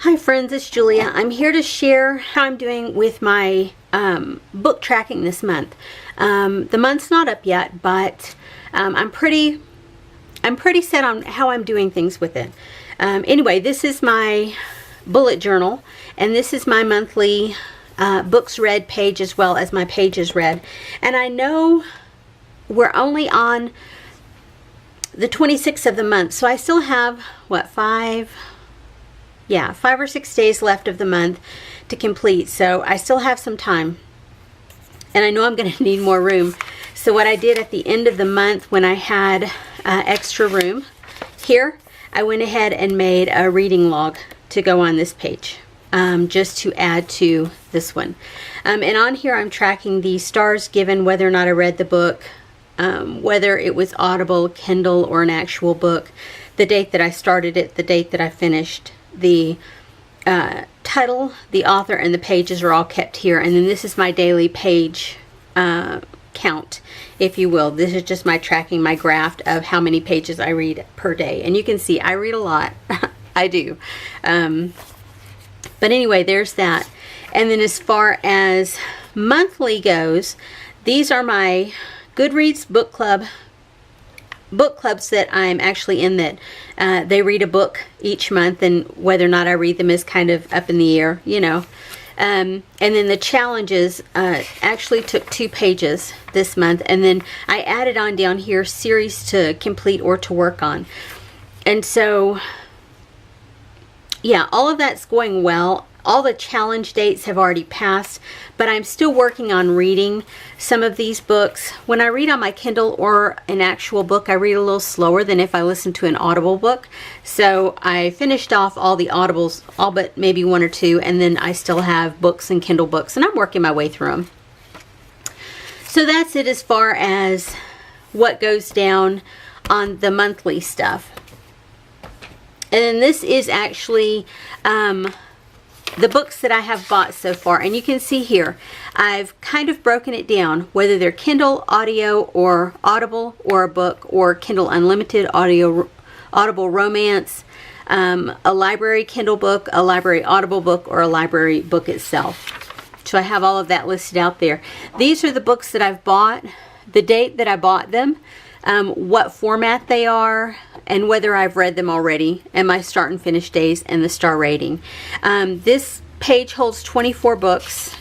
Hi friends, it's Julia. I'm here to share how I'm doing with my book tracking this month. The month's not up yet, but I'm pretty set on how I'm doing things with it. Anyway, this is my bullet journal, and this is my monthly books read page as well as my pages read. And I know we're only on the 26th of the month, so I still have, what, 5 or 6 days left of the month to complete, so I still have some time, and I know I'm going to need more room. So what I did at the end of the month, when I had extra room here, I went ahead and made a reading log to go on this page, just to add to this one. And on here I'm tracking the stars given, whether or not I read the book, whether it was Audible, Kindle, or an actual book, the date that I started it, the date that I finished. The title, the author, and the pages are all kept here. And then this is my daily page count, if you will. This is just my tracking, my graph of how many pages I read per day. And you can see I read a lot. I do. But anyway, there's that. And then as far as monthly goes, these are my Goodreads book clubs that I'm actually in, that they read a book each month, and whether or not I read them is kind of up in the air, you know. And then the challenges actually took 2 pages this month, and then I added on down here series to complete or to work on. And so yeah, all of that's going well. All the challenge dates have already passed, but I'm still working on reading some of these books. When I read on my Kindle or an actual book, I read a little slower than if I listen to an Audible book. So I finished off all the Audibles, all but maybe 1 or 2, and then I still have books and Kindle books, and I'm working my way through them. So that's it as far as what goes down on the monthly stuff. And then this is actually the books that I have bought so far, and you can see here I've kind of broken it down, whether they're Kindle, audio, or Audible, or a book, or Kindle Unlimited, Audible romance, a library Kindle book, a library Audible book, or a library book itself. So I have all of that listed out there. These are the books that I've bought, the date that I bought them, what format they are, and whether I've read them already, and my start and finish days, and the star rating. This page holds 24 books,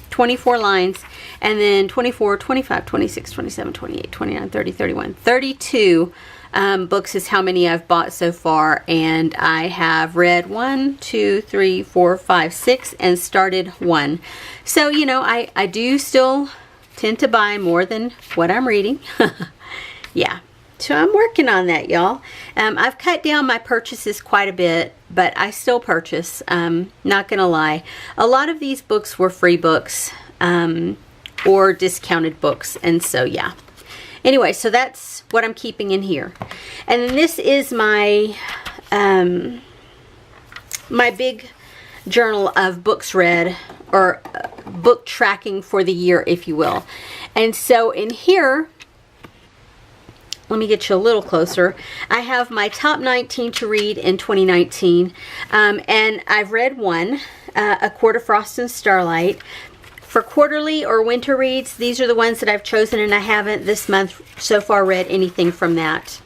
24 lines, and then 24, 25, 26, 27, 28, 29, 30, 31, 32 books is how many I've bought so far, and I have read 1, 2, 3, 4, 5, 6, and started 1. So, you know, I do still tend to buy more than what I'm reading. Yeah. So I'm working on that, y'all. I've cut down my purchases quite a bit, but I still purchase. Not gonna lie. A lot of these books were free books or discounted books, and so yeah. Anyway, so that's what I'm keeping in here. And then this is my my big journal of books read, or book tracking for the year, if you will. And so in here, let me get you a little closer. I have my top 19 to read in 2019, and I've read 1, A Court of Frost and Starlight. For quarterly or winter reads, these are the ones that I've chosen, and I haven't this month so far read anything from that.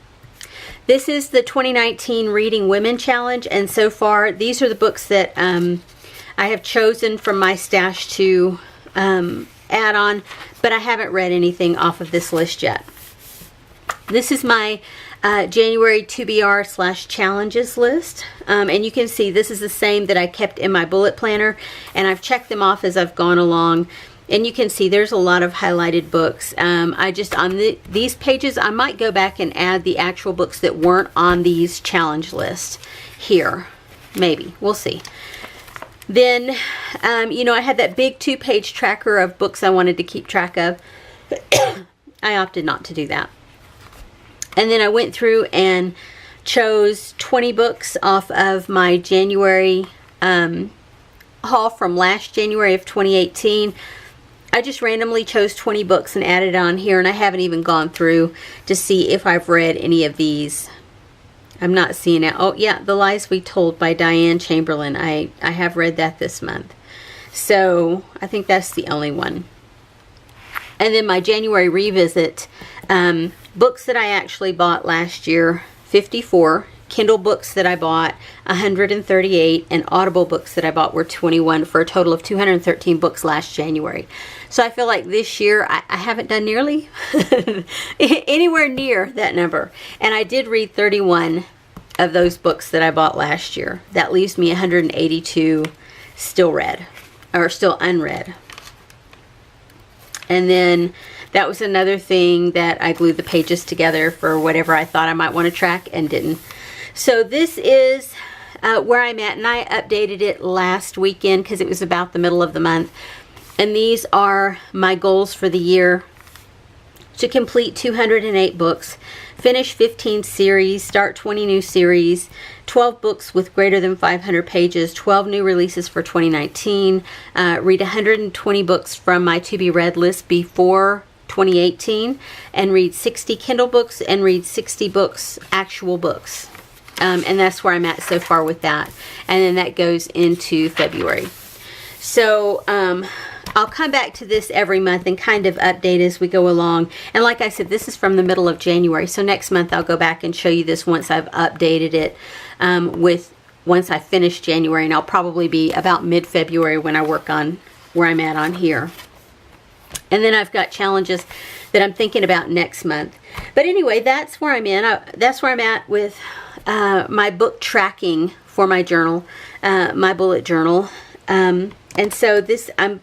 This is the 2019 Reading Women Challenge, and so far these are the books that I have chosen from my stash to add on, but I haven't read anything off of this list yet. This is my January TBR/challenges list, and you can see this is the same that I kept in my bullet planner, and I've checked them off as I've gone along, and you can see there's a lot of highlighted books. I just, on these pages, I might go back and add the actual books that weren't on these challenge lists here. Maybe. We'll see. Then, you know, I had that big 2-page tracker of books I wanted to keep track of. I opted not to do that. And then I went through and chose 20 books off of my January haul from last January of 2018. I just randomly chose 20 books and added on here, and I haven't even gone through to see if I've read any of these I'm not seeing it. Oh yeah, The Lies We Told by Diane Chamberlain. I have read that this month. So I think that's the only one. And then my January revisit, books that I actually bought last year, 54. Kindle books that I bought, 138, and Audible books that I bought were 21, for a total of 213 books last January. So I feel like this year I haven't done nearly anywhere near that number. And I did read 31 of those books that I bought last year. That leaves me 182 still read, or still unread. And then that was another thing that I glued the pages together for whatever I thought I might want to track and didn't. So this is where I'm at, and I updated it last weekend because it was about the middle of the month. And these are my goals for the year: to complete 208 books, finish 15 series, start 20 new series, 12 books with greater than 500 pages, 12 new releases for 2019, read 120 books from my to-be-read list before 2018, and read 60 Kindle books and read 60 books, actual books. And that's where I'm at so far with that. And then that goes into February. So I'll come back to this every month and kind of update as we go along. And like I said, this is from the middle of January. So next month I'll go back and show you this once I've updated it once I finish January. And I'll probably be about mid-February when I work on where I'm at on here. And then I've got challenges that I'm thinking about next month. But anyway, that's where I'm in. That's where I'm at with my book tracking for my journal, my bullet journal. And so this, I'm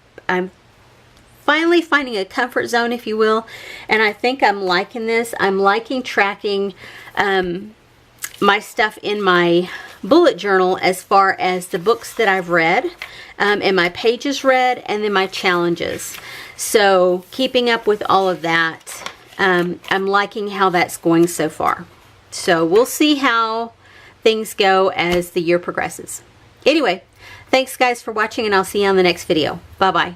finally finding a comfort zone, if you will. And I think I'm liking this. I'm liking tracking my stuff in my bullet journal as far as the books that I've read, and my pages read, and then my challenges. So keeping up with all of that, I'm liking how that's going so far. So we'll see how things go as the year progresses. Anyway, thanks guys for watching, and I'll see you on the next video. Bye-bye.